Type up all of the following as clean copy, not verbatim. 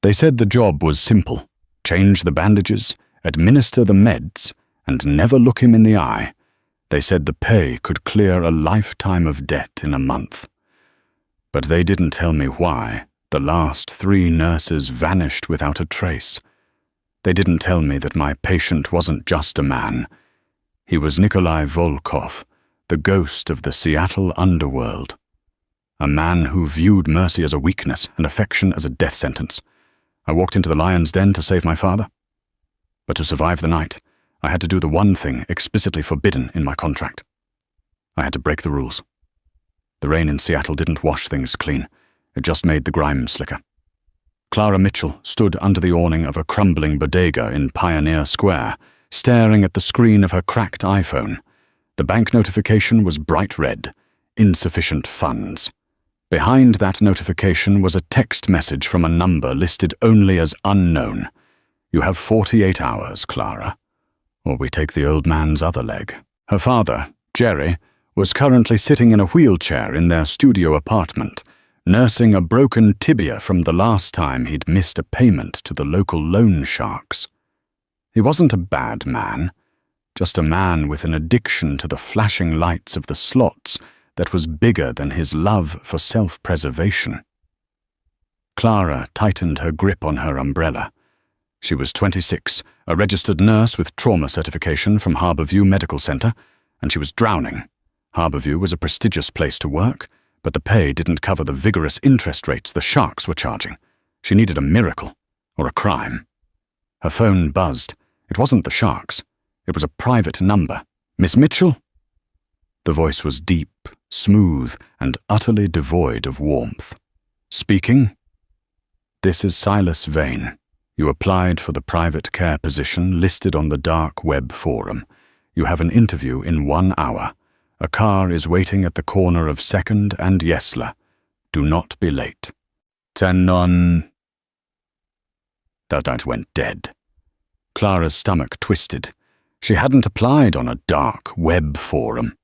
They said the job was simple: change the bandages, administer the meds, and never look him in the eye. They said the pay could clear a lifetime of debt in a month. But they didn't tell me why the last 3 nurses vanished without a trace. They didn't tell me that my patient wasn't just a man. He was Nikolai Volkov, the ghost of the Seattle underworld. A man who viewed mercy as a weakness and affection as a death sentence. I walked into the lion's den to save my father. But to survive the night, I had to do the one thing explicitly forbidden in my contract. I had to break the rules. The rain in Seattle didn't wash things clean. It just made the grime slicker. Clara Mitchell stood under the awning of a crumbling bodega in Pioneer Square, staring at the screen of her cracked iPhone. The bank notification was bright red: insufficient funds. Behind that notification was a text message from a number listed only as unknown. You have 48 hours, Clara, or we take the old man's other leg. Her father, Jerry, was currently sitting in a wheelchair in their studio apartment, nursing a broken tibia from the last time he'd missed a payment to the local loan sharks. He wasn't a bad man, just a man with an addiction to the flashing lights of the slots that was bigger than his love for self-preservation. Clara tightened her grip on her umbrella. She was 26, a registered nurse with trauma certification from Harborview Medical Center, and she was drowning. Harborview was a prestigious place to work, but the pay didn't cover the vigorous interest rates the sharks were charging. She needed a miracle, or a crime. Her phone buzzed. It wasn't the sharks. It was a private number. Miss Mitchell? The voice was deep, smooth, and utterly devoid of warmth. Speaking? This is Silas Vane. You applied for the private care position listed on the dark web forum. You have an interview in 1 hour. A car is waiting at the corner of 2nd and Yesler. Do not be late. Tenon. That went dead. Clara's stomach twisted. She hadn't applied on a dark web forum.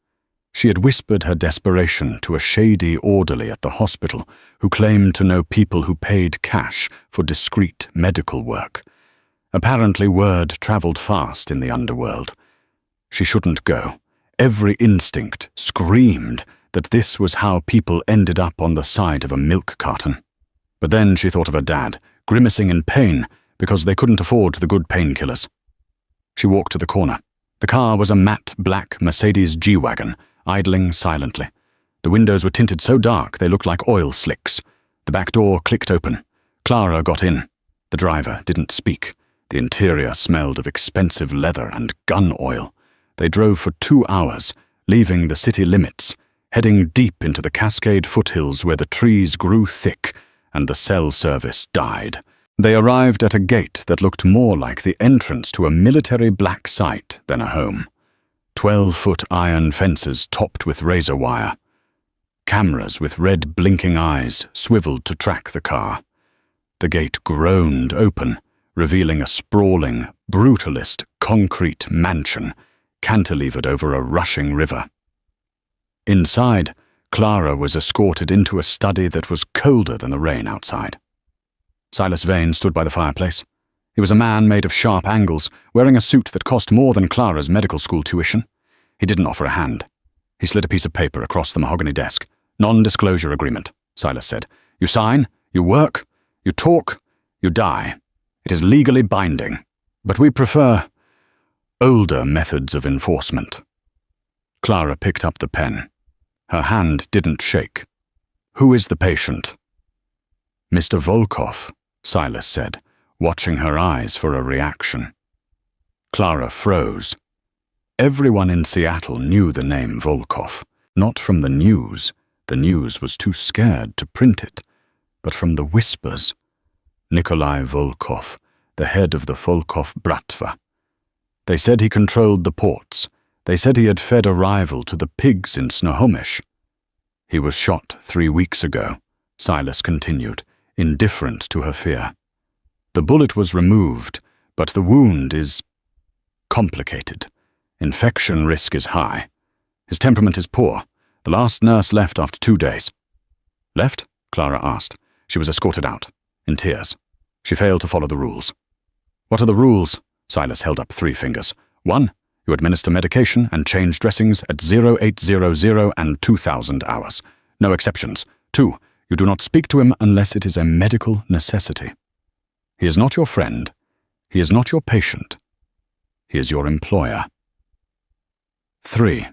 She had whispered her desperation to a shady orderly at the hospital who claimed to know people who paid cash for discreet medical work. Apparently word traveled fast in the underworld. She shouldn't go. Every instinct screamed that this was how people ended up on the side of a milk carton. But then she thought of her dad, grimacing in pain because they couldn't afford the good painkillers. She walked to the corner. The car was a matte black Mercedes G-Wagon, idling silently. The windows were tinted so dark they looked like oil slicks. The back door clicked open. Clara got in. The driver didn't speak. The interior smelled of expensive leather and gun oil. They drove for 2 hours, leaving the city limits, heading deep into the Cascade foothills where the trees grew thick and the cell service died. They arrived at a gate that looked more like the entrance to a military black site than a home. 12-foot iron fences topped with razor wire. Cameras with red blinking eyes swiveled to track the car. The gate groaned open, revealing a sprawling, brutalist concrete mansion cantilevered over a rushing river. Inside, Clara was escorted into a study that was colder than the rain outside. Silas Vane stood by the fireplace. He was a man made of sharp angles, wearing a suit that cost more than Clara's medical school tuition. He didn't offer a hand. He slid a piece of paper across the mahogany desk. Non-disclosure agreement, Silas said. You sign, you work, you talk, you die. It is legally binding. But we prefer older methods of enforcement. Clara picked up the pen. Her hand didn't shake. Who is the patient? Mr. Volkov, Silas said, watching her eyes for a reaction. Clara froze. Everyone in Seattle knew the name Volkov, not from the news was too scared to print it, but from the whispers. Nikolai Volkov, the head of the Volkov Bratva. They said he controlled the ports. They said he had fed a rival to the pigs in Snohomish. He was shot 3 weeks ago, Silas continued, indifferent to her fear. The bullet was removed, but the wound is complicated. Infection risk is high. His temperament is poor. The last nurse left after 2 days. Left? Clara asked. She was escorted out, in tears. She failed to follow the rules. What are the rules? Silas held up 3 fingers. 1. You administer medication and change dressings at 0800 and 2000 hours. No exceptions. 2. You do not speak to him unless it is a medical necessity. He is not your friend. He is not your patient. He is your employer. 3.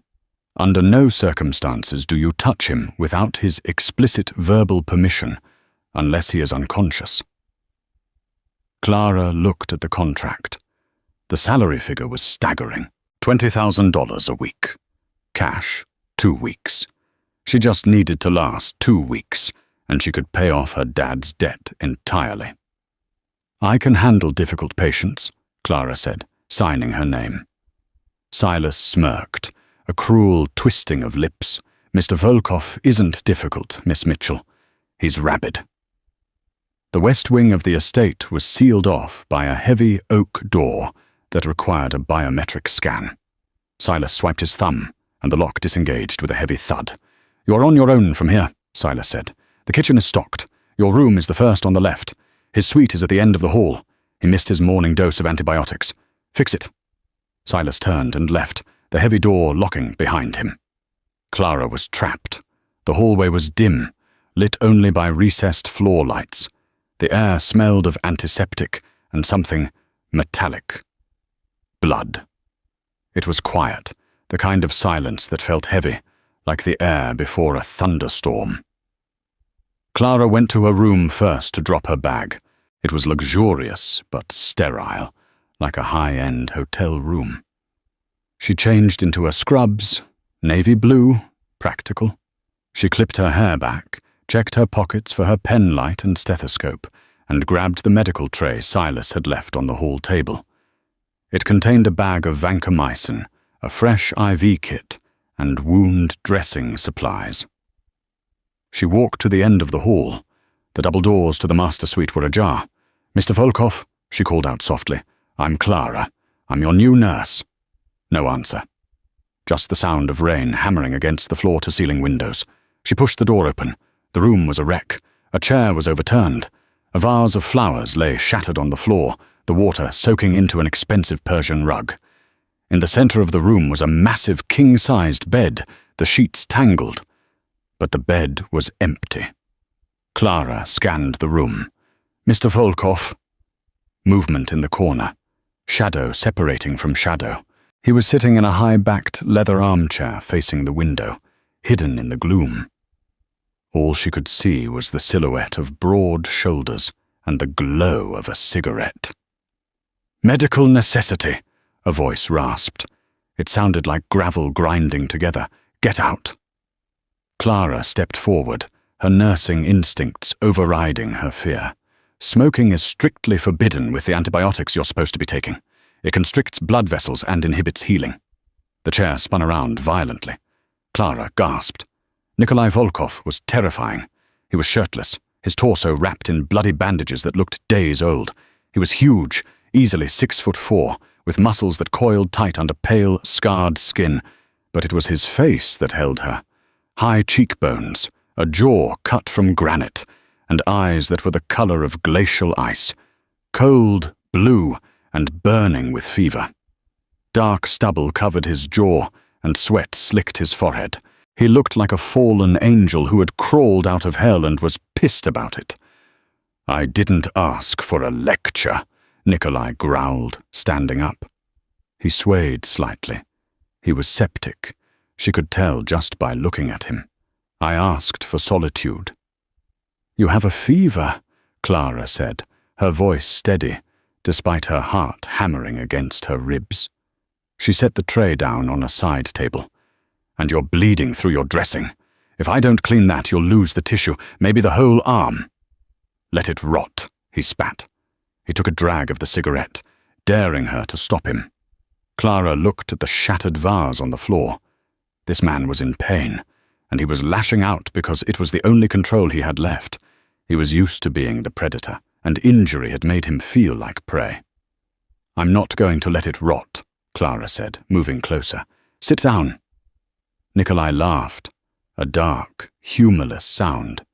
Under no circumstances do you touch him without his explicit verbal permission, unless he is unconscious. Clara looked at the contract. The salary figure was staggering. $20,000 a week. Cash, 2 weeks. She just needed to last 2 weeks, and she could pay off her dad's debt entirely. I can handle difficult patients, Clara said, signing her name. Silas smirked, a cruel twisting of lips. Mr. Volkov isn't difficult, Miss Mitchell. He's rabid. The west wing of the estate was sealed off by a heavy oak door that required a biometric scan. Silas swiped his thumb, and the lock disengaged with a heavy thud. You are on your own from here, Silas said. The kitchen is stocked. Your room is the first on the left. His suite is at the end of the hall. He missed his morning dose of antibiotics. Fix it. Silas turned and left, the heavy door locking behind him. Clara was trapped. The hallway was dim, lit only by recessed floor lights. The air smelled of antiseptic and something metallic. Blood. It was quiet, the kind of silence that felt heavy, like the air before a thunderstorm. Clara went to her room first to drop her bag. It was luxurious, but sterile, like a high-end hotel room. She changed into her scrubs, navy blue, practical. She clipped her hair back, checked her pockets for her pen light and stethoscope, and grabbed the medical tray Silas had left on the hall table. It contained a bag of vancomycin, a fresh IV kit, and wound dressing supplies. She walked to the end of the hall. The double doors to the master suite were ajar. Mr. Volkov, she called out softly. I'm Clara. I'm your new nurse. No answer. Just the sound of rain hammering against the floor-to-ceiling windows. She pushed the door open. The room was a wreck. A chair was overturned. A vase of flowers lay shattered on the floor, the water soaking into an expensive Persian rug. In the center of the room was a massive king-sized bed, the sheets tangled. But the bed was empty. Clara scanned the room. Mr. Volkov. Movement in the corner. Shadow separating from shadow. He was sitting in a high-backed leather armchair facing the window, hidden in the gloom. All she could see was the silhouette of broad shoulders and the glow of a cigarette. Medical necessity, a voice rasped. It sounded like gravel grinding together. Get out. Clara stepped forward, her nursing instincts overriding her fear. Smoking is strictly forbidden with the antibiotics you're supposed to be taking. It constricts blood vessels and inhibits healing. The chair spun around violently. Clara gasped. Nikolai Volkov was terrifying. He was shirtless, his torso wrapped in bloody bandages that looked days old. He was huge, easily 6'4", with muscles that coiled tight under pale, scarred skin. But it was his face that held her. High cheekbones, a jaw cut from granite, and eyes that were the color of glacial ice. Cold, blue, and burning with fever. Dark stubble covered his jaw, and sweat slicked his forehead. He looked like a fallen angel who had crawled out of hell and was pissed about it. I didn't ask for a lecture, Nikolai growled, standing up. He swayed slightly. He was septic. She could tell just by looking at him. I asked for solitude. You have a fever, Clara said, her voice steady, despite her heart hammering against her ribs. She set the tray down on a side table. And you're bleeding through your dressing. If I don't clean that, you'll lose the tissue, maybe the whole arm. Let it rot, he spat. He took a drag of the cigarette, daring her to stop him. Clara looked at the shattered vase on the floor. This man was in pain, and he was lashing out because it was the only control he had left. He was used to being the predator, and injury had made him feel like prey. I'm not going to let it rot, Clara said, moving closer. Sit down. Nikolai laughed, a dark, humorless sound.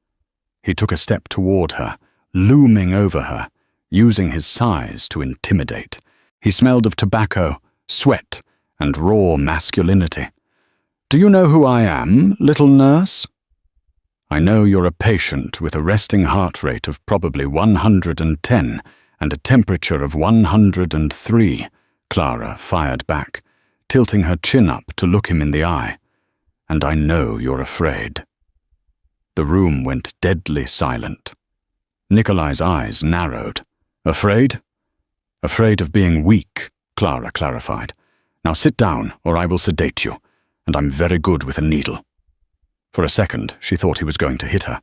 He took a step toward her, looming over her, using his size to intimidate. He smelled of tobacco, sweat, and raw masculinity. "Do you know who I am, little nurse?" "I know you're a patient with a resting heart rate of probably 110 and a temperature of 103, Clara fired back, tilting her chin up to look him in the eye. "And I know you're afraid." The room went deadly silent. Nikolai's eyes narrowed. "Afraid?" "Afraid of being weak," Clara clarified. "Now sit down, or I will sedate you, and I'm very good with a needle." For a second, she thought he was going to hit her.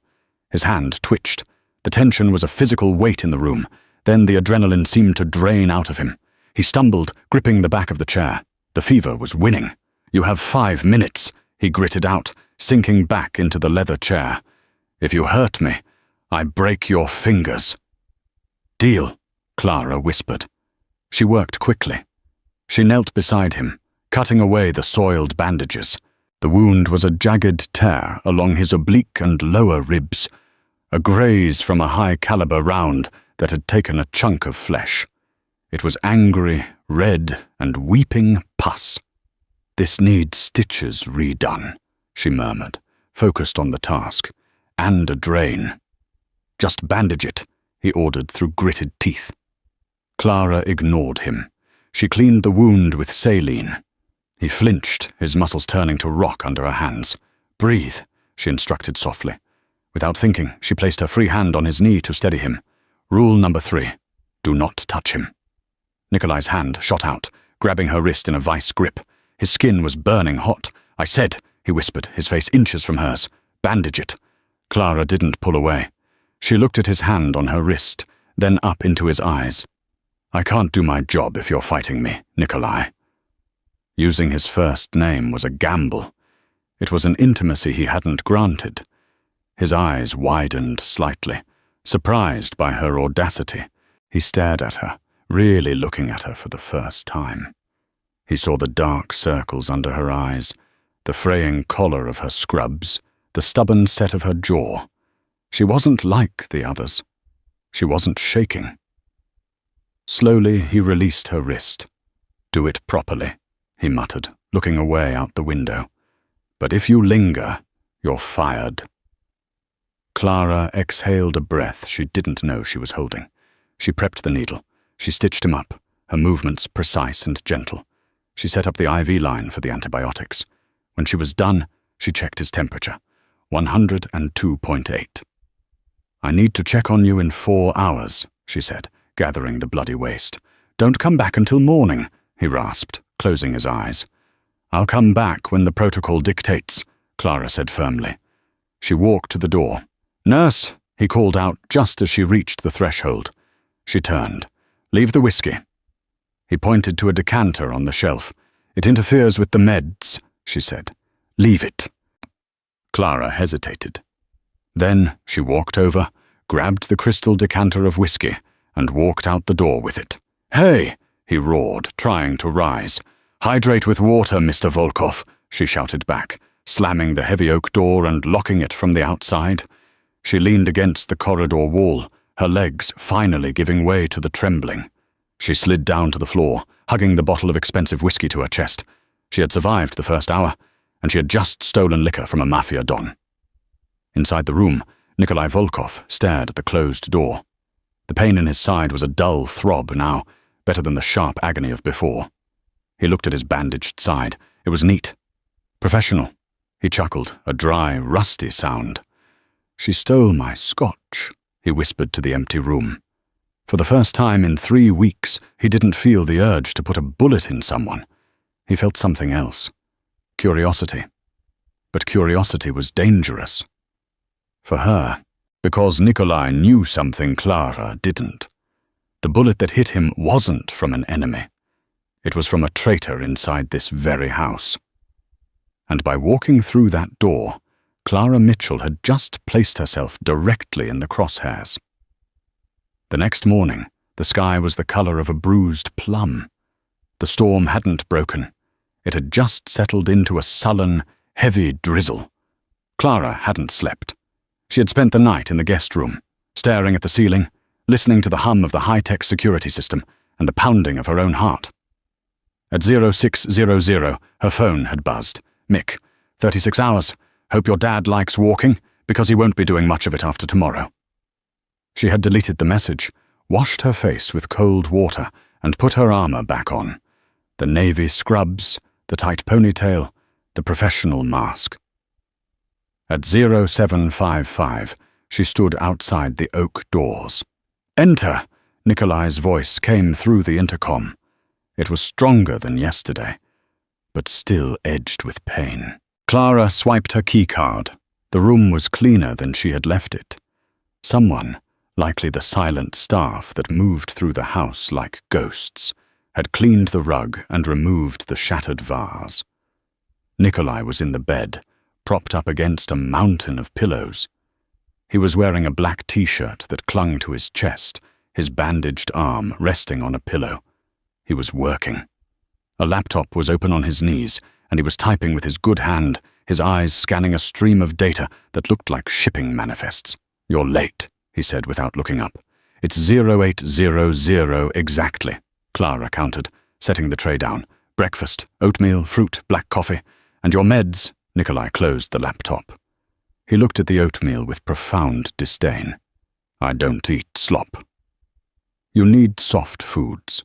His hand twitched. The tension was a physical weight in the room. Then the adrenaline seemed to drain out of him. He stumbled, gripping the back of the chair. The fever was winning. "You have 5 minutes," he gritted out, sinking back into the leather chair. "If you hurt me, I break your fingers." "Deal," Clara whispered. She worked quickly. She knelt beside him, cutting away the soiled bandages. The wound was a jagged tear along his oblique and lower ribs, a graze from a high-caliber round that had taken a chunk of flesh. It was angry, red, and weeping pus. "This needs stitches redone," she murmured, focused on the task. "And a drain." "Just bandage it," he ordered through gritted teeth. Clara ignored him. She cleaned the wound with saline. He flinched, his muscles turning to rock under her hands. "Breathe," she instructed softly. Without thinking, she placed her free hand on his knee to steady him. Rule number 3, do not touch him. Nikolai's hand shot out, grabbing her wrist in a vice grip. His skin was burning hot. "I said," he whispered, his face inches from hers, "bandage it." Clara didn't pull away. She looked at his hand on her wrist, then up into his eyes. "I can't do my job if you're fighting me, Nikolai." Using his first name was a gamble. It was an intimacy he hadn't granted. His eyes widened slightly, surprised by her audacity. He stared at her, really looking at her for the first time. He saw the dark circles under her eyes, the fraying collar of her scrubs, the stubborn set of her jaw. She wasn't like the others. She wasn't shaking. Slowly, he released her wrist. "Do it properly," he muttered, looking away out the window. "But if you linger, you're fired." Clara exhaled a breath she didn't know she was holding. She prepped the needle. She stitched him up, her movements precise and gentle. She set up the IV line for the antibiotics. When she was done, she checked his temperature, 102.8. "I need to check on you in 4 hours, she said, gathering the bloody waste. "Don't come back until morning," he rasped, closing his eyes. "I'll come back when the protocol dictates," Clara said firmly. She walked to the door. "Nurse," he called out just as she reached the threshold. She turned. "Leave the whiskey." He pointed to a decanter on the shelf. "It interferes with the meds," she said. "Leave it." Clara hesitated. Then she walked over, grabbed the crystal decanter of whiskey, and walked out the door with it. "Hey!" he roared, trying to rise. "Hydrate with water, Mr. Volkov," she shouted back, slamming the heavy oak door and locking it from the outside. She leaned against the corridor wall, her legs finally giving way to the trembling. She slid down to the floor, hugging the bottle of expensive whiskey to her chest. She had survived the first hour, and she had just stolen liquor from a mafia don. Inside the room, Nikolai Volkov stared at the closed door. The pain in his side was a dull throb now, better than the sharp agony of before. He looked at his bandaged side. It was neat. Professional. He chuckled, a dry, rusty sound. "She stole my scotch," he whispered to the empty room. For the first time in 3 weeks, he didn't feel the urge to put a bullet in someone. He felt something else. Curiosity. But curiosity was dangerous. For her, because Nikolai knew something Clara didn't. The bullet that hit him wasn't from an enemy. It was from a traitor inside this very house. And by walking through that door, Clara Mitchell had just placed herself directly in the crosshairs. The next morning, the sky was the color of a bruised plum. The storm hadn't broken. It had just settled into a sullen, heavy drizzle. Clara hadn't slept. She had spent the night in the guest room, staring at the ceiling, listening to the hum of the high-tech security system and the pounding of her own heart. At 0600, her phone had buzzed. Mick, 36 hours. Hope your dad likes walking, because he won't be doing much of it after tomorrow. She had deleted the message, washed her face with cold water, and put her armor back on. The navy scrubs, the tight ponytail, the professional mask. At 0755, she stood outside the oak doors. "Enter!" Nikolai's voice came through the intercom. It was stronger than yesterday, but still edged with pain. Clara swiped her keycard. The room was cleaner than she had left it. Someone, likely the silent staff that moved through the house like ghosts, had cleaned the rug and removed the shattered vase. Nikolai was in the bed, propped up against a mountain of pillows. He was wearing a black t-shirt that clung to his chest, his bandaged arm resting on a pillow. He was working. A laptop was open on his knees, and he was typing with his good hand, his eyes scanning a stream of data that looked like shipping manifests. "You're late," he said without looking up. "It's 0800 exactly," Clara countered, setting the tray down. "Breakfast, oatmeal, fruit, black coffee, and your meds." Nikolai closed the laptop. He looked at the oatmeal with profound disdain. "I don't eat slop." "You need soft foods.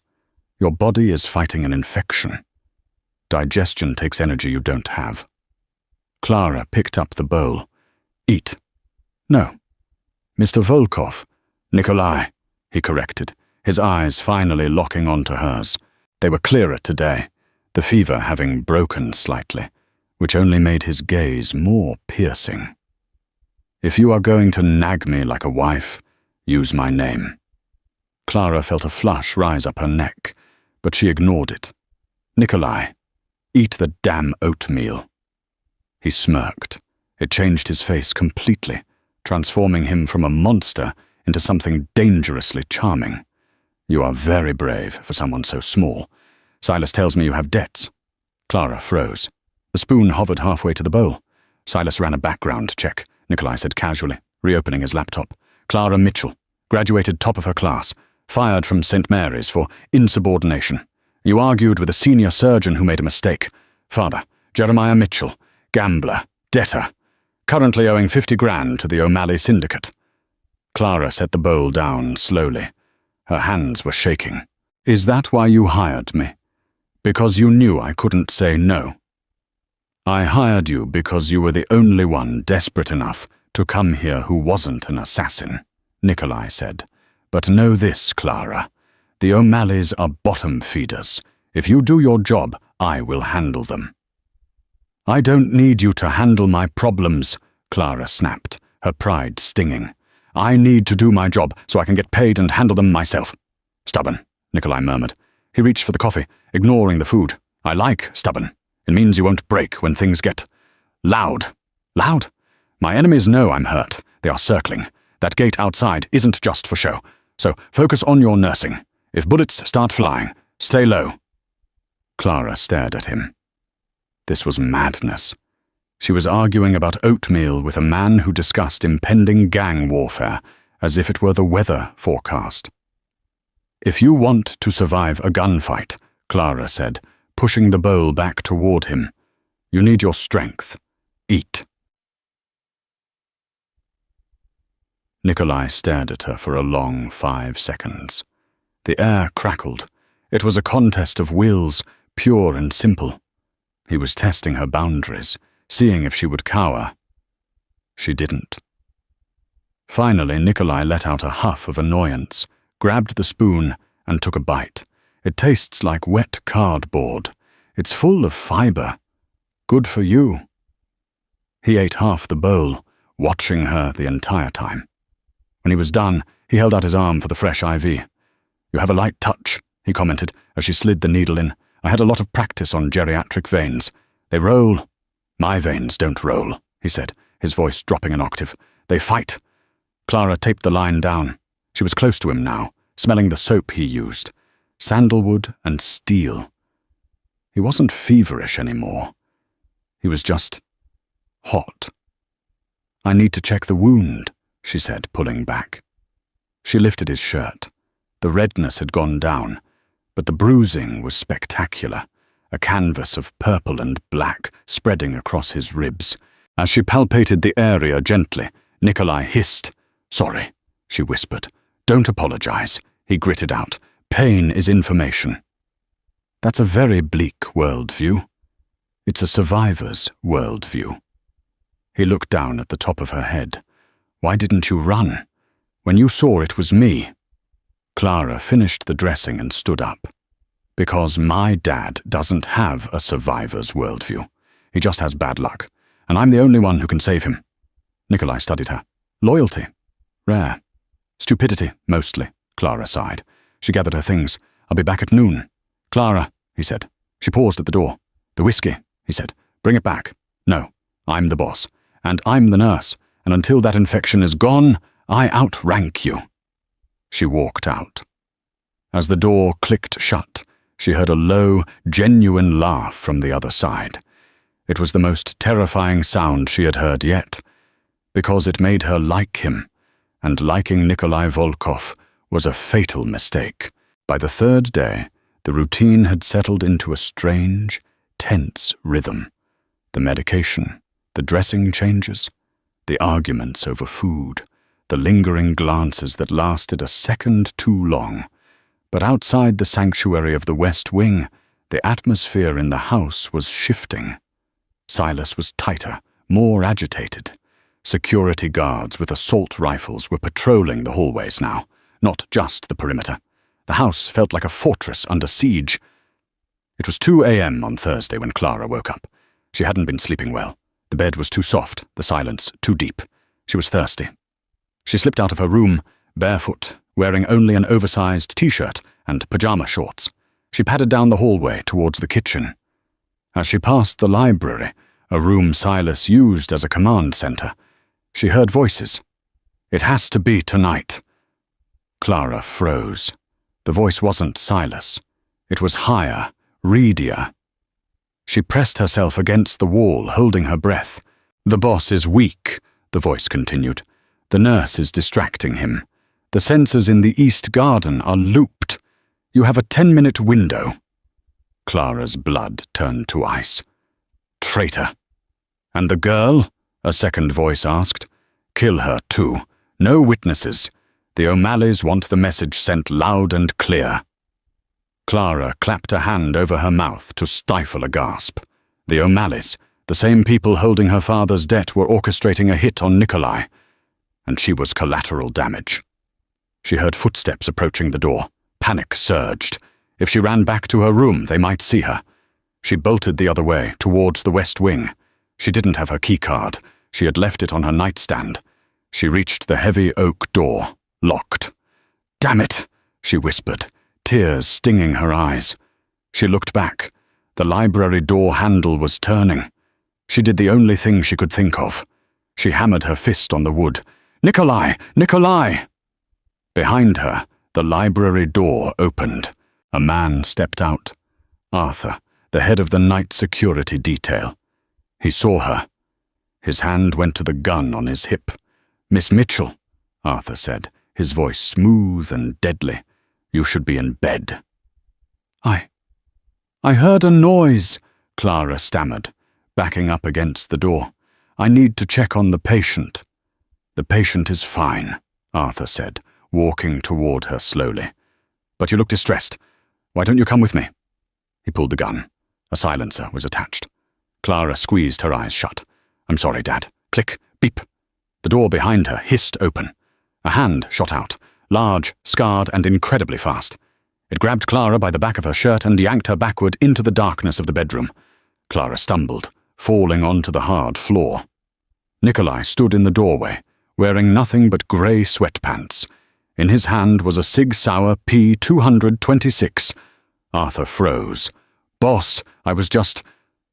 Your body is fighting an infection. Digestion takes energy you don't have." Clara picked up the bowl. "Eat." "No." "Mr. Volkov." "Nikolai," he corrected, his eyes finally locking onto hers. They were clearer today, the fever having broken slightly, which only made his gaze more piercing. "If you are going to nag me like a wife, use my name." Clara felt a flush rise up her neck, but she ignored it. "Nikolai, eat the damn oatmeal." He smirked. It changed his face completely, transforming him from a monster into something dangerously charming. "You are very brave for someone so small. Silas tells me you have debts." Clara froze. The spoon hovered halfway to the bowl. "Silas ran a background check," Nikolai said casually, reopening his laptop. "Clara Mitchell, graduated top of her class, fired from St. Mary's for insubordination. You argued with a senior surgeon who made a mistake. Father, Jeremiah Mitchell, gambler, debtor, currently owing 50 grand to the O'Malley syndicate." Clara set the bowl down slowly. Her hands were shaking. "Is that why you hired me? Because you knew I couldn't say no?" "I hired you because you were the only one desperate enough to come here who wasn't an assassin," Nikolai said. "But know this, Clara. The O'Malleys are bottom feeders. If you do your job, I will handle them." "I don't need you to handle my problems," Clara snapped, her pride stinging. "I need to do my job so I can get paid and handle them myself." "Stubborn," Nikolai murmured. He reached for the coffee, ignoring the food. "I like stubborn. It means you won't break when things get loud." "Loud? My enemies know I'm hurt. They are circling. That gate outside isn't just for show. So focus on your nursing. If bullets start flying, stay low." Clara stared at him. This was madness. She was arguing about oatmeal with a man who discussed impending gang warfare as if it were the weather forecast. "If you want to survive a gunfight," Clara said, pushing the bowl back toward him, "you need your strength. Eat." Nikolai stared at her for a long 5 seconds. The air crackled. It was a contest of wills, pure and simple. He was testing her boundaries, seeing if she would cower. She didn't. Finally, Nikolai let out a huff of annoyance, grabbed the spoon, and took a bite. "It tastes like wet cardboard. It's full of fiber. Good for you." He ate half the bowl, watching her the entire time. When he was done, he held out his arm for the fresh IV. "You have a light touch," he commented as she slid the needle in. "I had a lot of practice on geriatric veins. They roll." "My veins don't roll," he said, his voice dropping an octave. "They fight." Clara taped the line down. She was close to him now, smelling the soap he used. Sandalwood and steel. He wasn't feverish anymore. He was just hot. "I need to check the wound," she said, pulling back. She lifted his shirt. The redness had gone down, but the bruising was spectacular, a canvas of purple and black spreading across his ribs. As she palpated the area gently, Nikolai hissed. "Sorry," she whispered. "Don't apologize," he gritted out. "Pain is information." That's a very bleak worldview. It's a survivor's worldview. He looked down at the top of her head. "Why didn't you run? When you saw it was me." Clara finished the dressing and stood up. "Because my dad doesn't have a survivor's worldview. He just has bad luck, and I'm the only one who can save him." Nikolai studied her. "Loyalty? Rare. Stupidity, mostly," Clara sighed. She gathered her things. "I'll be back at noon." "Clara," he said. She paused at the door. "The whiskey," he said. "Bring it back." "No, I'm the boss, and I'm the nurse, and until that infection is gone, I outrank you." She walked out. As the door clicked shut, she heard a low, genuine laugh from the other side. It was the most terrifying sound she had heard yet, because it made her like him, and liking Nikolai Volkov was a fatal mistake. By the third day, the routine had settled into a strange, tense rhythm. The medication, the dressing changes, the arguments over food, the lingering glances that lasted a second too long. But outside the sanctuary of the West Wing, the atmosphere in the house was shifting. Silas was tighter, more agitated. Security guards with assault rifles were patrolling the hallways now, not just the perimeter. The house felt like a fortress under siege. It was 2 a.m. on Thursday when Clara woke up. She hadn't been sleeping well. The bed was too soft, the silence too deep. She was thirsty. She slipped out of her room, barefoot, wearing only an oversized t-shirt and pajama shorts. She padded down the hallway towards the kitchen. As she passed the library, a room Silas used as a command center, she heard voices. "It has to be tonight." Clara froze. The voice wasn't Silas. It was higher, readier. She pressed herself against the wall, holding her breath. "The boss is weak," the voice continued. "The nurse is distracting him. The sensors in the East Garden are looped. You have a 10-minute window." Clara's blood turned to ice. "Traitor." "And the girl?" a second voice asked. "Kill her too. No witnesses. The O'Malleys want the message sent loud and clear." Clara clapped a hand over her mouth to stifle a gasp. The O'Malleys, the same people holding her father's debt, were orchestrating a hit on Nikolai, and she was collateral damage. She heard footsteps approaching the door. Panic surged. If she ran back to her room, they might see her. She bolted the other way, towards the West Wing. She didn't have her keycard. She had left it on her nightstand. She reached the heavy oak door, locked. "Damn it," she whispered, tears stinging her eyes. She looked back. The library door handle was turning. She did the only thing she could think of. She hammered her fist on the wood. "Nikolai! Nikolai!" Behind her, the library door opened. A man stepped out. Arthur, the head of the night security detail. He saw her. His hand went to the gun on his hip. "Miss Mitchell," Arthur said, his voice smooth and deadly. "You should be in bed." I heard a noise," Clara stammered, backing up against the door. "I need to check on the patient." "The patient is fine," Arthur said, walking toward her slowly. "But you look distressed. Why don't you come with me?" He pulled the gun. A silencer was attached. Clara squeezed her eyes shut. "I'm sorry, Dad." Click, beep. The door behind her hissed open. A hand shot out, large, scarred, and incredibly fast. It grabbed Clara by the back of her shirt and yanked her backward into the darkness of the bedroom. Clara stumbled, falling onto the hard floor. Nikolai stood in the doorway, wearing nothing but grey sweatpants. In his hand was a Sig Sauer P-226. Arthur froze. "Boss, I was just—"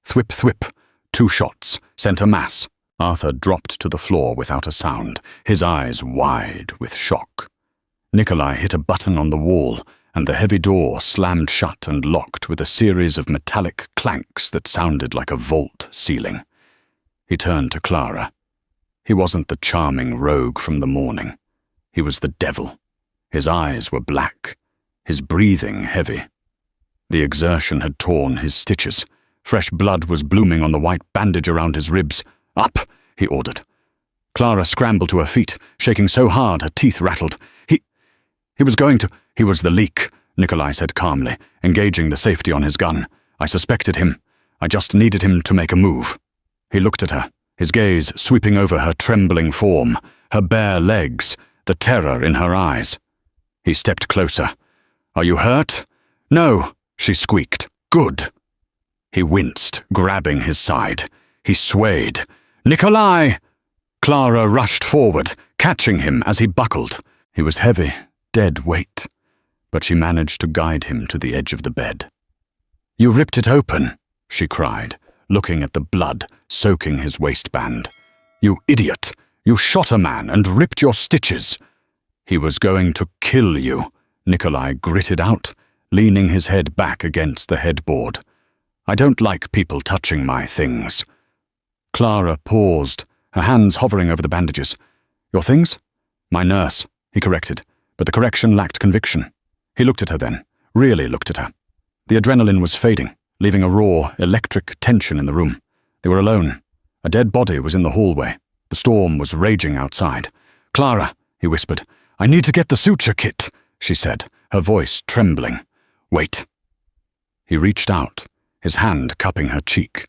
Thwip, thwip. 2 shots, sent a mass. Arthur dropped to the floor without a sound, his eyes wide with shock. Nikolai hit a button on the wall, and the heavy door slammed shut and locked with a series of metallic clanks that sounded like a vault ceiling. He turned to Clara. He wasn't the charming rogue from the morning. He was the devil, His eyes were black, his breathing heavy. The exertion had torn his stitches. Fresh blood was blooming on the white bandage around his ribs. "Up!" he ordered. Clara scrambled to her feet, shaking so hard her teeth rattled. He was going to— "He was the leak," Nikolai said calmly, engaging the safety on his gun. "I suspected him. I just needed him to make a move." He looked at her, his gaze sweeping over her trembling form, her bare legs, the terror in her eyes. He stepped closer. "Are you hurt?" "No," she squeaked. "Good." He winced, grabbing his side. He swayed. "Nikolai!" Clara rushed forward, catching him as he buckled. He was heavy, dead weight, but she managed to guide him to the edge of the bed. "You ripped it open," she cried, looking at the blood soaking his waistband. "You idiot! You shot a man and ripped your stitches." "He was going to kill you," Nikolai gritted out, leaning his head back against the headboard. "I don't like people touching my things." Clara paused, her hands hovering over the bandages. "Your things?" "My nurse," he corrected, but the correction lacked conviction. He looked at her then, really looked at her. The adrenaline was fading, leaving a raw, electric tension in the room. They were alone. A dead body was in the hallway. The storm was raging outside. "Clara," he whispered. "I need to get the suture kit," she said, her voice trembling. "Wait." He reached out, his hand cupping her cheek.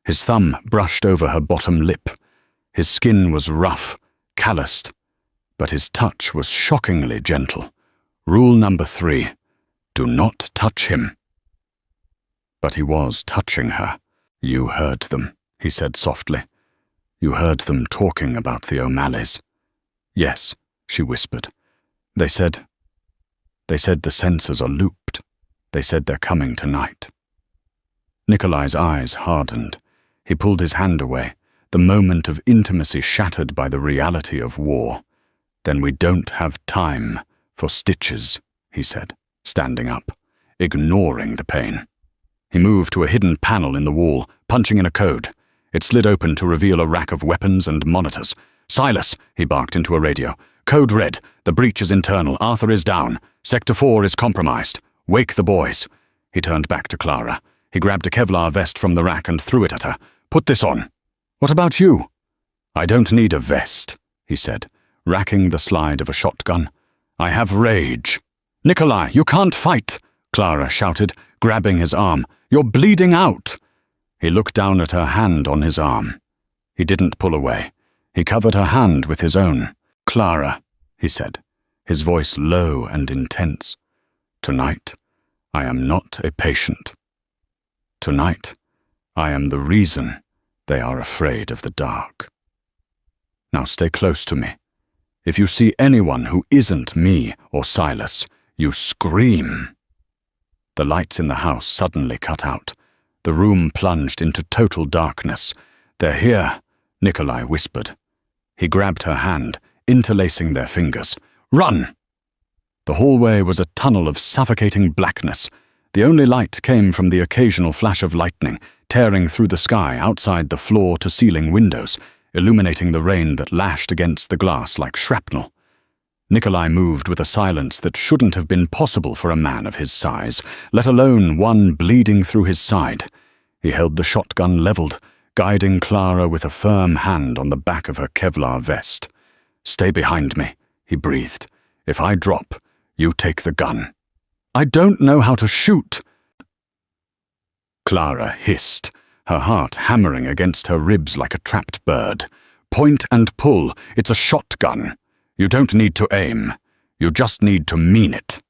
His thumb brushed over her bottom lip. His skin was rough, calloused, but his touch was shockingly gentle. Rule number 3, do not touch him. But he was touching her. "You heard them," he said softly. "You heard them talking about the O'Malleys." "Yes," she whispered. They said the sensors are looped. They said they're coming tonight." Nikolai's eyes hardened. He pulled his hand away, the moment of intimacy shattered by the reality of war. "Then we don't have time for stitches," he said, standing up, ignoring the pain. He moved to a hidden panel in the wall, punching in a code. It slid open to reveal a rack of weapons and monitors. "Silas," he barked into a radio. "Code red. The breach is internal. Arthur is down. Sector 4 is compromised. Wake the boys." He turned back to Clara. He grabbed a Kevlar vest from the rack and threw it at her. "Put this on." "What about you?" "I don't need a vest," he said, racking the slide of a shotgun. "I have rage." "Nikolai, you can't fight," Clara shouted, grabbing his arm. "You're bleeding out." He looked down at her hand on his arm. He didn't pull away. He covered her hand with his own. "Clara," he said, his voice low and intense. "Tonight, I am not a patient. Tonight, I am the reason they are afraid of the dark. Now stay close to me. If you see anyone who isn't me or Silas, you scream." The lights in the house suddenly cut out. The room plunged into total darkness. "They're here," Nikolai whispered. He grabbed her hand, interlacing their fingers. "Run!" The hallway was a tunnel of suffocating blackness. The only light came from the occasional flash of lightning, tearing through the sky outside the floor-to-ceiling windows, illuminating the rain that lashed against the glass like shrapnel. Nikolai moved with a silence that shouldn't have been possible for a man of his size, let alone one bleeding through his side. He held the shotgun leveled, guiding Clara with a firm hand on the back of her Kevlar vest. "Stay behind me," he breathed. "If I drop, you take the gun." "I don't know how to shoot," Clara hissed, her heart hammering against her ribs like a trapped bird. "Point and pull. It's a shotgun. You don't need to aim. You just need to mean it."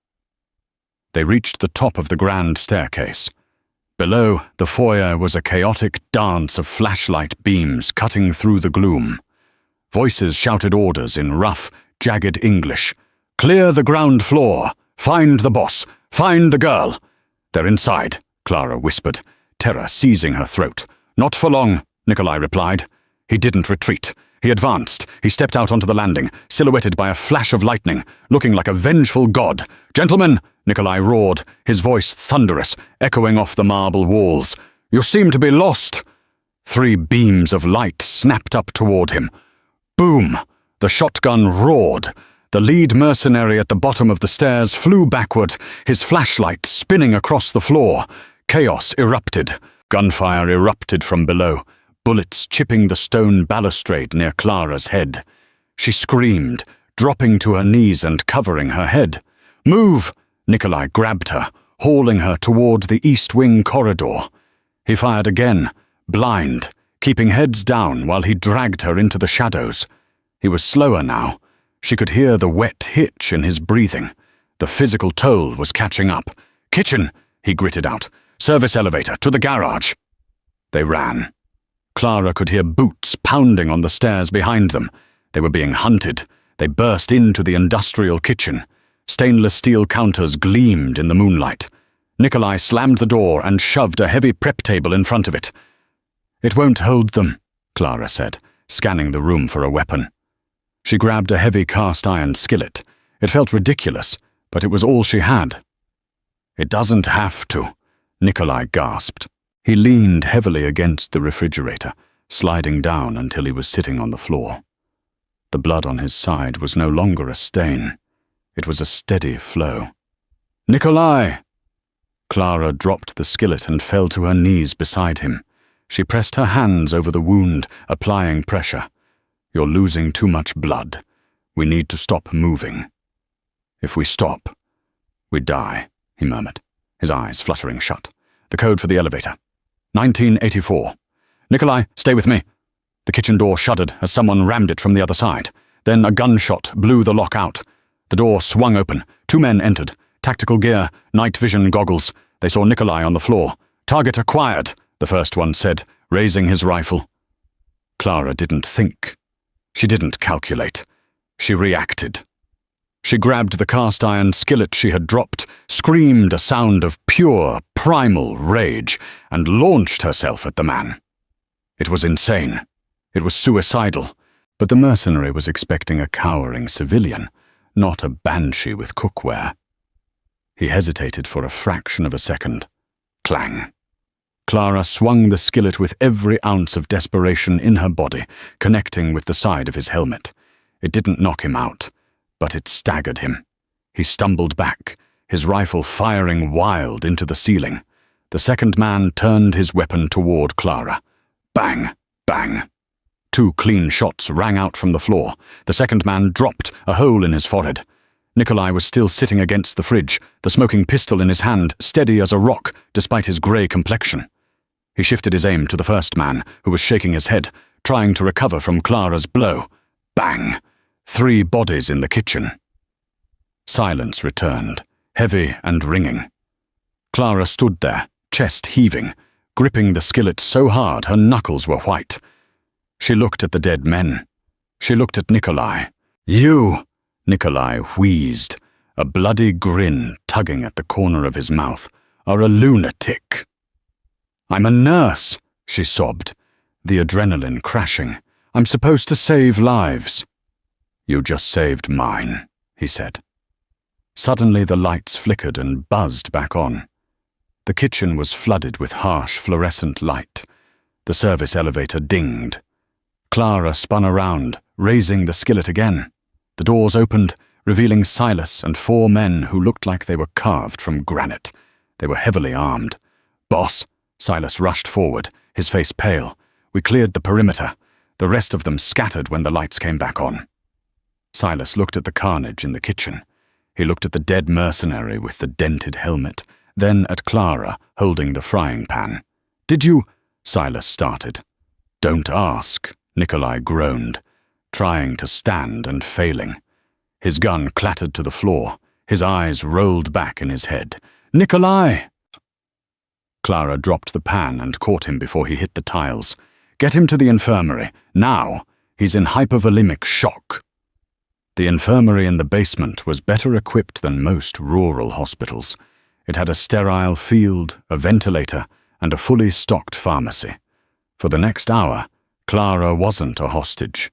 They reached the top of the grand staircase. Below, the foyer was a chaotic dance of flashlight beams cutting through the gloom. Voices shouted orders in rough, jagged English. "Clear the ground floor. Find the boss. Find the girl." "They're inside," Clara whispered, terror seizing her throat. "Not for long," Nikolai replied. He didn't retreat. He advanced. He stepped out onto the landing, silhouetted by a flash of lightning, looking like a vengeful god. "Gentlemen," Nikolai roared, his voice thunderous, echoing off the marble walls. "You seem to be lost." 3 beams of light snapped up toward him. Boom! The shotgun roared. The lead mercenary at the bottom of the stairs flew backward, his flashlight spinning across the floor. Chaos erupted. Gunfire erupted from below, bullets chipping the stone balustrade near Clara's head. She screamed, dropping to her knees and covering her head. "Move!" Nikolai grabbed her, hauling her toward the east wing corridor. He fired again, blind, keeping heads down while he dragged her into the shadows. He was slower now. She could hear the wet hitch in his breathing. The physical toll was catching up. "Kitchen!" he gritted out. "Service elevator, to the garage!" They ran. Clara could hear boots pounding on the stairs behind them. They were being hunted. They burst into the industrial kitchen. Stainless steel counters gleamed in the moonlight. Nikolai slammed the door and shoved a heavy prep table in front of it. "It won't hold them," Clara said, scanning the room for a weapon. She grabbed a heavy cast-iron skillet. It felt ridiculous, but it was all she had. "It doesn't have to," Nikolai gasped. He leaned heavily against the refrigerator, sliding down until he was sitting on the floor. The blood on his side was no longer a stain. It was a steady flow. "Nikolai!" Clara dropped the skillet and fell to her knees beside him. She pressed her hands over the wound, applying pressure. "You're losing too much blood. We need to stop moving. If we stop, we die," he murmured, his eyes fluttering shut. "The code for the elevator. 1984. Nikolai, stay with me." The kitchen door shuddered as someone rammed it from the other side. Then a gunshot blew the lock out. The door swung open. 2 men entered. Tactical gear, night vision goggles. They saw Nikolai on the floor. "Target acquired," the first one said, raising his rifle. Clara didn't think. She didn't calculate. She reacted. She grabbed the cast-iron skillet she had dropped, screamed a sound of pure, primal rage, and launched herself at the man. It was insane. It was suicidal. But the mercenary was expecting a cowering civilian, not a banshee with cookware. He hesitated for a fraction of a second. Clang. Clara swung the skillet with every ounce of desperation in her body, connecting with the side of his helmet. It didn't knock him out, but it staggered him. He stumbled back, his rifle firing wild into the ceiling. The second man turned his weapon toward Clara. Bang! Bang! 2 clean shots rang out from the floor. The second man dropped, a hole in his forehead. Nikolai was still sitting against the fridge, the smoking pistol in his hand, steady as a rock, despite his grey complexion. He shifted his aim to the first man, who was shaking his head, trying to recover from Clara's blow. Bang! 3 bodies in the kitchen. Silence returned, heavy and ringing. Clara stood there, chest heaving, gripping the skillet so hard her knuckles were white. She looked at the dead men. She looked at Nikolai. "You!" Nikolai wheezed, a bloody grin tugging at the corner of his mouth. "Are a lunatic." "I'm a nurse," she sobbed, the adrenaline crashing. "I'm supposed to save lives." "You just saved mine," he said. Suddenly the lights flickered and buzzed back on. The kitchen was flooded with harsh fluorescent light. The service elevator dinged. Clara spun around, raising the skillet again. The doors opened, revealing Silas and 4 men who looked like they were carved from granite. They were heavily armed. "Boss," Silas rushed forward, his face pale. "We cleared the perimeter. The rest of them scattered when the lights came back on." Silas looked at the carnage in the kitchen. He looked at the dead mercenary with the dented helmet, then at Clara, holding the frying pan. "Did you—" Silas started. "Don't ask," Nikolai groaned, trying to stand and failing. His gun clattered to the floor. His eyes rolled back in his head. "Nikolai!" Clara dropped the pan and caught him before he hit the tiles. "Get him to the infirmary, now. He's in hypovolemic shock." The infirmary in the basement was better equipped than most rural hospitals. It had a sterile field, a ventilator, and a fully stocked pharmacy. For the next hour, Clara wasn't a hostage,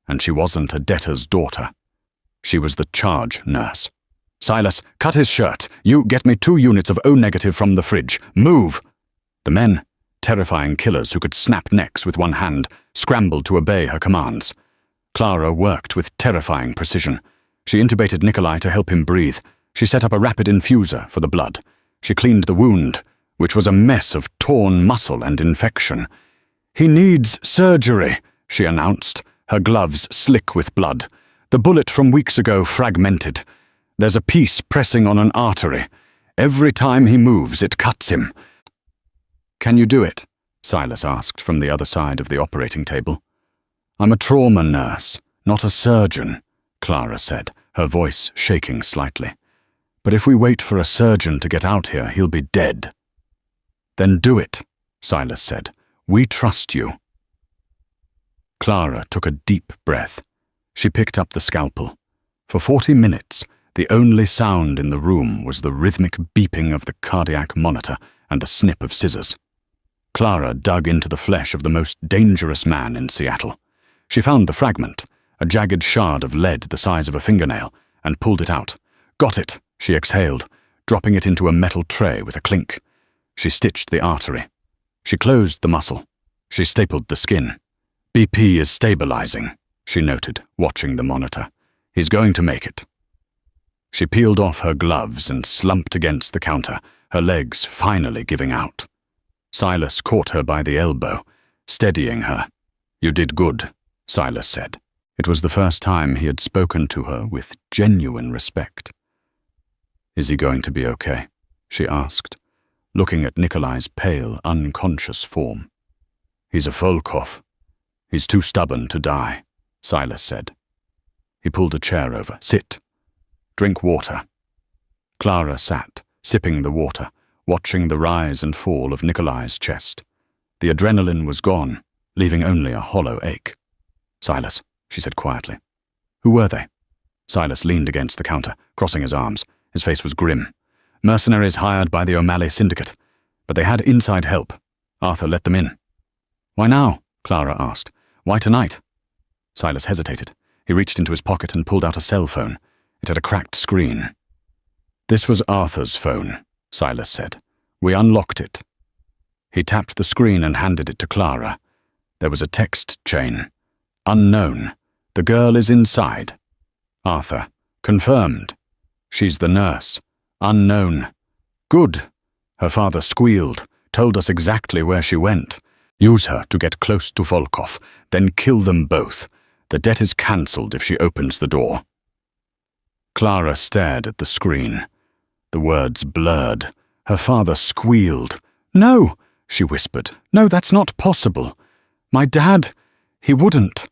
and she wasn't a debtor's daughter. She was the charge nurse. "Silas, cut his shirt. You get me 2 units of O-negative from the fridge. Move!" The men, terrifying killers who could snap necks with one hand, scrambled to obey her commands. Clara worked with terrifying precision. She intubated Nikolai to help him breathe. She set up a rapid infuser for the blood. She cleaned the wound, which was a mess of torn muscle and infection. "He needs surgery," she announced, her gloves slick with blood. "The bullet from weeks ago fragmented. There's a piece pressing on an artery. Every time he moves, it cuts him." "Can you do it?" Silas asked from the other side of the operating table. "I'm a trauma nurse, not a surgeon," Clara said, her voice shaking slightly. "But if we wait for a surgeon to get out here, he'll be dead." "Then do it," Silas said. "We trust you." Clara took a deep breath. She picked up the scalpel. For 40 minutes, the only sound in the room was the rhythmic beeping of the cardiac monitor and the snip of scissors. Clara dug into the flesh of the most dangerous man in Seattle. She found the fragment, a jagged shard of lead the size of a fingernail, and pulled it out. "Got it," she exhaled, dropping it into a metal tray with a clink. She stitched the artery. She closed the muscle. She stapled the skin. "BP is stabilizing," she noted, watching the monitor. "He's going to make it." She peeled off her gloves and slumped against the counter, her legs finally giving out. Silas caught her by the elbow, steadying her. "You did good," Silas said. It was the first time he had spoken to her with genuine respect. "Is he going to be okay?" she asked, looking at Nikolai's pale, unconscious form. "He's a Volkov. He's too stubborn to die," Silas said. He pulled a chair over. "Sit. Drink water." Clara sat, sipping the water, watching the rise and fall of Nikolai's chest. The adrenaline was gone, leaving only a hollow ache. "Silas," she said quietly. "Who were they?" Silas leaned against the counter, crossing his arms. His face was grim. "Mercenaries hired by the O'Malley Syndicate, but they had inside help. Arthur let them in." "Why now?" Clara asked. "Why tonight?" Silas hesitated. He reached into his pocket and pulled out a cell phone. It had a cracked screen. "This was Arthur's phone," Silas said. "We unlocked it." He tapped the screen and handed it to Clara. There was a text chain. "Unknown. The girl is inside. Arthur. Confirmed. She's the nurse. Unknown. Good." Her father squealed, told us exactly where she went. "Use her to get close to Volkov, then kill them both. The debt is cancelled if she opens the door." Clara stared at the screen. The words blurred. Her father squealed. "No," she whispered. "No, that's not possible. My dad, he wouldn't."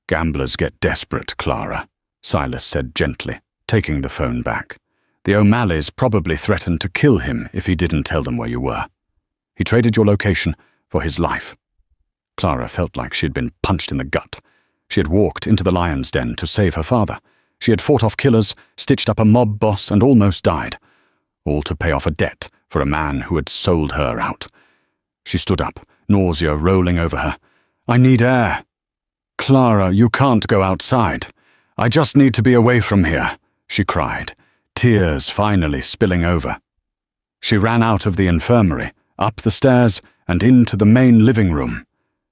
"Gamblers get desperate, Clara," Silas said gently, taking the phone back. "The O'Malleys probably threatened to kill him if he didn't tell them where you were. He traded your location for his life." Clara felt like she had been punched in the gut. She had walked into the lion's den to save her father. She had fought off killers, stitched up a mob boss, and almost died. All to pay off a debt for a man who had sold her out. She stood up, nausea rolling over her. "I need air." "Clara, you can't go outside. I just need to be away from here," she cried, tears finally spilling over. She ran out of the infirmary, up the stairs, and into the main living room.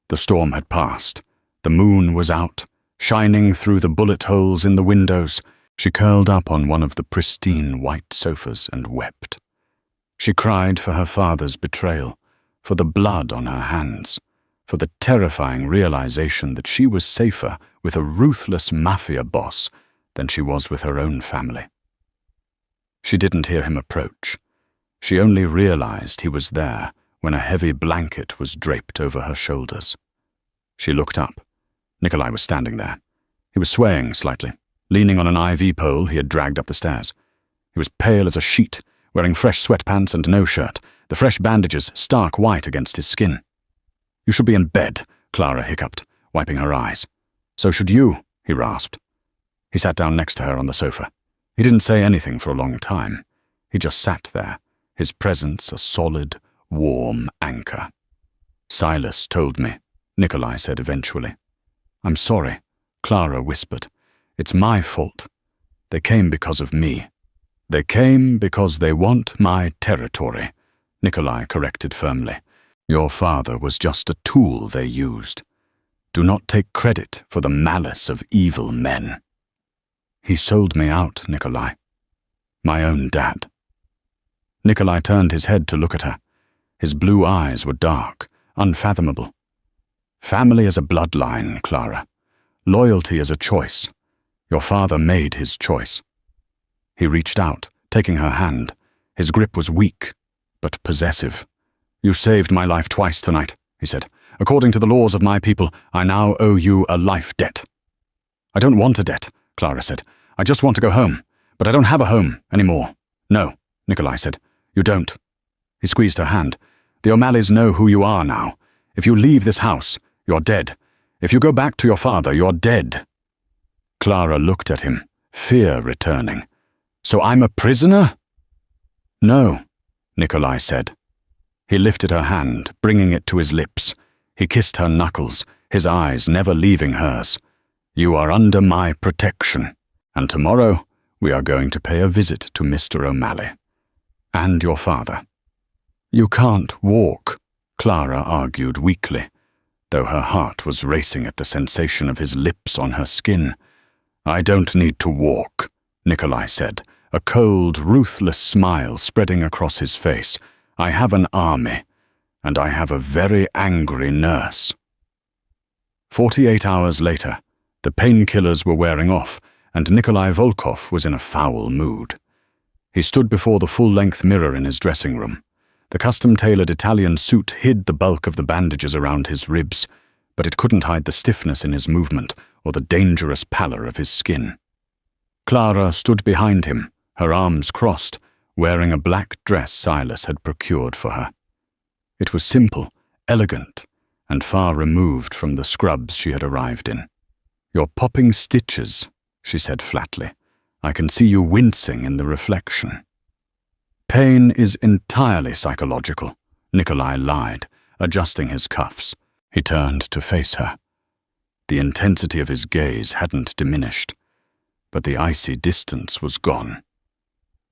The storm had passed. The moon was out, shining through the bullet holes in the windows. She curled up on one of the pristine white sofas and wept. She cried for her father's betrayal, for the blood on her hands, for the terrifying realization that she was safer with a ruthless Mafia boss than she was with her own family. She didn't hear him approach. She only realized he was there when a heavy blanket was draped over her shoulders. She looked up. Nikolai was standing there. He was swaying slightly, leaning on an IV pole he had dragged up the stairs. He was pale as a sheet, wearing fresh sweatpants and no shirt, the fresh bandages stark white against his skin. "You should be in bed," Clara hiccuped, wiping her eyes. "So should you," he rasped. He sat down next to her on the sofa. He didn't say anything for a long time. He just sat there, his presence a solid, warm anchor. "Silas told me," Nikolai said eventually. "I'm sorry," Clara whispered. "It's my fault. They came because of me." "They came because they want my territory," Nikolai corrected firmly. "Your father was just a tool they used. Do not take credit for the malice of evil men." He sold me out, Nikolai. My own dad. Nikolai turned his head to look at her. His blue eyes were dark, unfathomable. Family is a bloodline, Clara. Loyalty is a choice. Your father made his choice. He reached out, taking her hand. His grip was weak, but possessive. You saved my life twice tonight, he said. According to the laws of my people, I now owe you a life debt. I don't want a debt, Clara said. I just want to go home, but I don't have a home anymore. No, Nikolai said. You don't. He squeezed her hand. The O'Malleys know who you are now. If you leave this house, you're dead. If you go back to your father, you're dead. Clara looked at him, fear returning. So I'm a prisoner? No, Nikolai said. He lifted her hand, bringing it to his lips. He kissed her knuckles, his eyes never leaving hers. You are under my protection, and tomorrow we are going to pay a visit to Mr. O'Malley. And your father. You can't walk, Clara argued weakly, though her heart was racing at the sensation of his lips on her skin. I don't need to walk, Nikolai said, a cold, ruthless smile spreading across his face. I have an army, and I have a very angry nurse. 48 hours later, the painkillers were wearing off, and Nikolai Volkov was in a foul mood. He stood before the full-length mirror in his dressing room. The custom-tailored Italian suit hid the bulk of the bandages around his ribs, but it couldn't hide the stiffness in his movement or the dangerous pallor of his skin. Clara stood behind him, her arms crossed, wearing a black dress Silas had procured for her. It was simple, elegant, and far removed from the scrubs she had arrived in. You're popping stitches, she said flatly. I can see you wincing in the reflection. Pain is entirely psychological, Nikolai lied, adjusting his cuffs. He turned to face her. The intensity of his gaze hadn't diminished, but the icy distance was gone.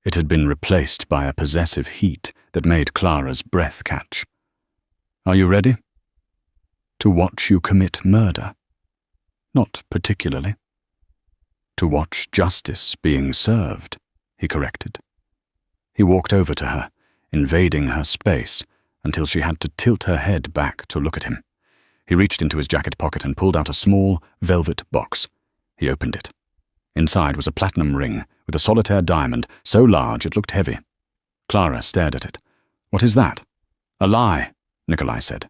It had been replaced by a possessive heat that made Clara's breath catch. Are you ready? To watch you commit murder? Not particularly. To watch justice being served, he corrected. He walked over to her, invading her space, until she had to tilt her head back to look at him. He reached into his jacket pocket and pulled out a small, velvet box. He opened it. Inside was a platinum ring with a solitaire diamond so large it looked heavy. Clara stared at it. What is that? A lie, Nikolai said.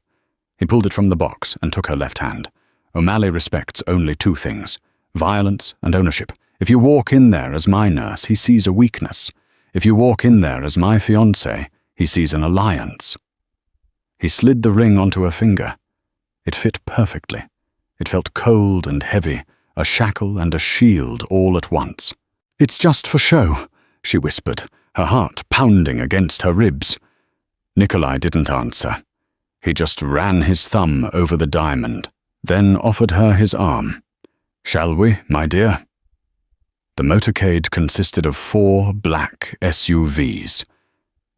He pulled it from the box and took her left hand. O'Malley respects only two things, violence and ownership. If you walk in there as my nurse, he sees a weakness. If you walk in there as my fiancé, he sees an alliance. He slid the ring onto her finger. It fit perfectly. It felt cold and heavy, a shackle and a shield all at once. It's just for show, she whispered, her heart pounding against her ribs. Nikolai didn't answer. He just ran his thumb over the diamond, then offered her his arm. Shall we, my dear? The motorcade consisted of 4 black SUVs.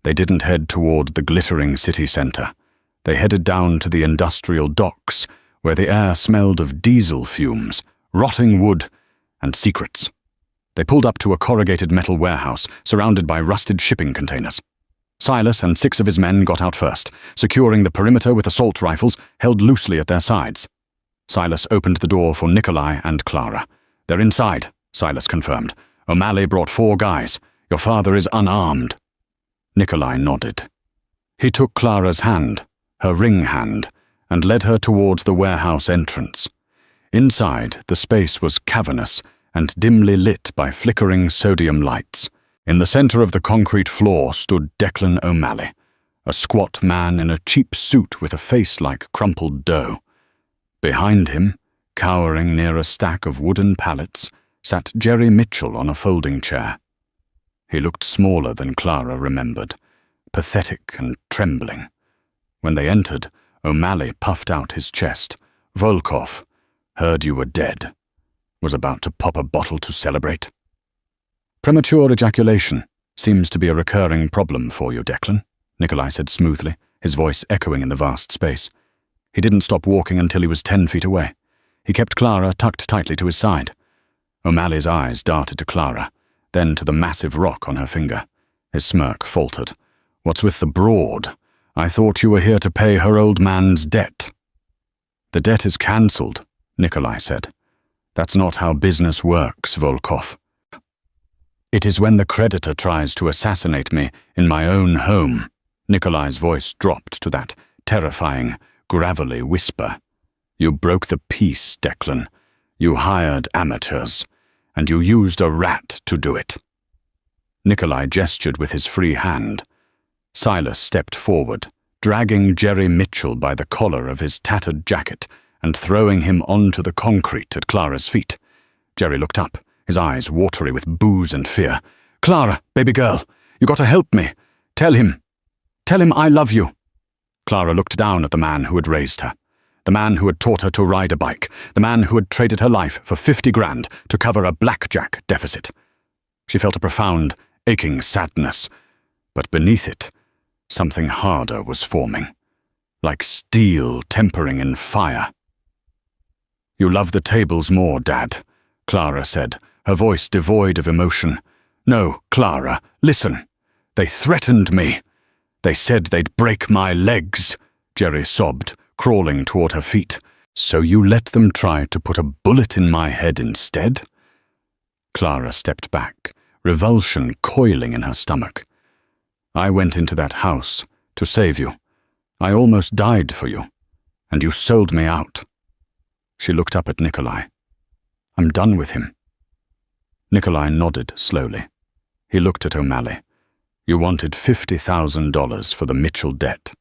They didn't head toward the glittering city center. They headed down to the industrial docks, where the air smelled of diesel fumes, rotting wood, and secrets. They pulled up to a corrugated metal warehouse, surrounded by rusted shipping containers. Silas and 6 of his men got out first, securing the perimeter with assault rifles held loosely at their sides. Silas opened the door for Nikolai and Clara. They're inside, Silas confirmed. O'Malley brought 4 guys. Your father is unarmed. Nikolai nodded. He took Clara's hand, her ring hand, and led her towards the warehouse entrance. Inside, the space was cavernous and dimly lit by flickering sodium lights. In the center of the concrete floor stood Declan O'Malley, a squat man in a cheap suit with a face like crumpled dough. Behind him, cowering near a stack of wooden pallets, sat Jerry Mitchell on a folding chair. He looked smaller than Clara remembered, pathetic and trembling. When they entered, O'Malley puffed out his chest. Volkov, heard you were dead. Was about to pop a bottle to celebrate. Premature ejaculation seems to be a recurring problem for you, Declan, Nikolai said smoothly, his voice echoing in the vast space. He didn't stop walking until he was 10 feet away. He kept Clara tucked tightly to his side. O'Malley's eyes darted to Clara, then to the massive rock on her finger. His smirk faltered. "What's with the broad? I thought you were here to pay her old man's debt." "The debt is cancelled," Nikolai said. "That's not how business works, Volkov. It is when the creditor tries to assassinate me in my own home." Nikolai's voice dropped to that terrifying, gravelly whisper. "You broke the peace, Declan. You hired amateurs, and you used a rat to do it." Nikolai gestured with his free hand. Silas stepped forward, dragging Jerry Mitchell by the collar of his tattered jacket and throwing him onto the concrete at Clara's feet. Jerry looked up, his eyes watery with booze and fear. "Clara, baby girl, you gotta help me. Tell him I love you." Clara looked down at the man who had raised her. The man who had taught her to ride a bike. The man who had traded her life for 50 grand to cover a blackjack deficit. She felt a profound, aching sadness, but beneath it, something harder was forming, like steel tempering in fire. "You love the tables more, Dad," Clara said, her voice devoid of emotion. "No, Clara, listen. They threatened me. They said they'd break my legs," Jerry sobbed, crawling toward her feet. "So you let them try to put a bullet in my head instead?" Clara stepped back, revulsion coiling in her stomach. "I went into that house to save you. I almost died for you, and you sold me out." She looked up at Nikolai. "I'm done with him." Nikolai nodded slowly. He looked at O'Malley. "You wanted $50,000 for the Mitchell debt.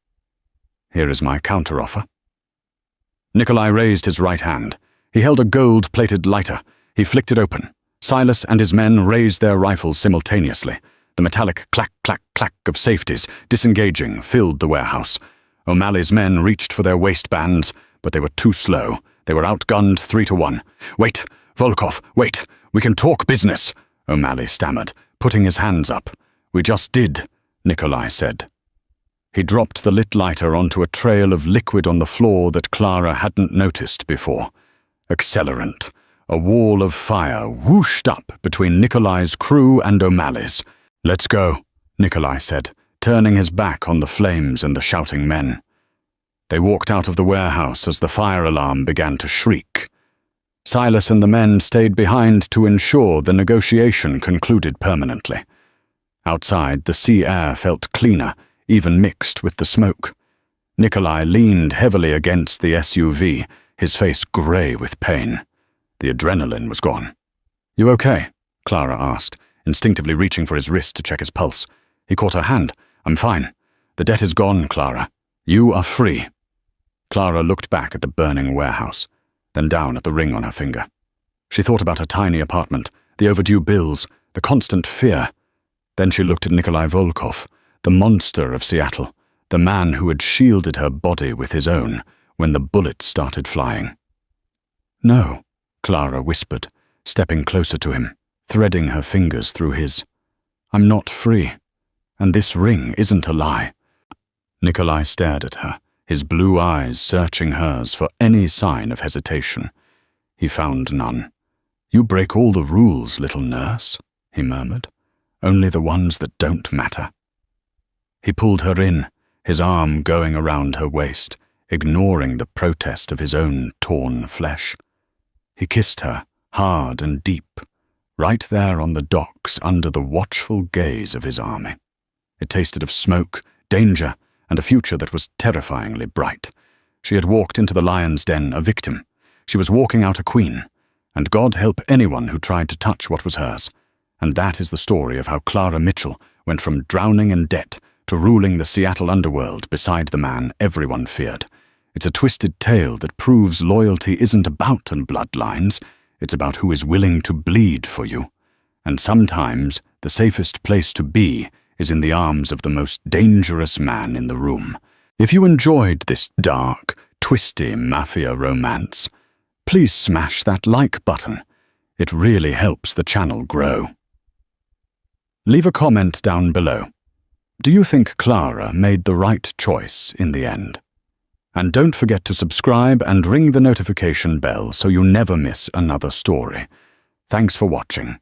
Here is my counteroffer." Nikolai raised his right hand. He held a gold-plated lighter. He flicked it open. Silas and his men raised their rifles simultaneously. The metallic clack, clack, clack of safeties, disengaging, filled the warehouse. O'Malley's men reached for their waistbands, but they were too slow. They were outgunned 3-1. "Wait, Volkov, wait. We can talk business," O'Malley stammered, putting his hands up. "We just did," Nikolai said. He dropped the lit lighter onto a trail of liquid on the floor that Clara hadn't noticed before. Accelerant. A wall of fire whooshed up between Nikolai's crew and O'Malley's. "Let's go," Nikolai said, turning his back on the flames and the shouting men. They walked out of the warehouse as the fire alarm began to shriek. Silas and the men stayed behind to ensure the negotiation concluded permanently. Outside, the sea air felt cleaner, even mixed with the smoke. Nikolai leaned heavily against the SUV, his face grey with pain. The adrenaline was gone. "You okay?" Clara asked, instinctively reaching for his wrist to check his pulse. He caught her hand. "I'm fine. The debt is gone, Clara. You are free." Clara looked back at the burning warehouse, then down at the ring on her finger. She thought about her tiny apartment, the overdue bills, the constant fear. Then she looked at Nikolai Volkov, the monster of Seattle, the man who had shielded her body with his own when the bullets started flying. "No," Clara whispered, stepping closer to him, threading her fingers through his. "I'm not free, and this ring isn't a lie." Nikolai stared at her, his blue eyes searching hers for any sign of hesitation. He found none. "You break all the rules, little nurse," he murmured. "Only the ones that don't matter." He pulled her in, his arm going around her waist, ignoring the protest of his own torn flesh. He kissed her, hard and deep, right there on the docks under the watchful gaze of his army. It tasted of smoke, danger, and a future that was terrifyingly bright. She had walked into the lion's den a victim. She was walking out a queen, and God help anyone who tried to touch what was hers. And that is the story of how Clara Mitchell went from drowning in debt to ruling the Seattle underworld beside the man everyone feared. It's a twisted tale that proves loyalty isn't about bloodlines, it's about who is willing to bleed for you. And sometimes the safest place to be is in the arms of the most dangerous man in the room. If you enjoyed this dark, twisty mafia romance, please smash that like button. It really helps the channel grow. Leave a comment down below. Do you think Clara made the right choice in the end? And don't forget to subscribe and ring the notification bell so you never miss another story. Thanks for watching.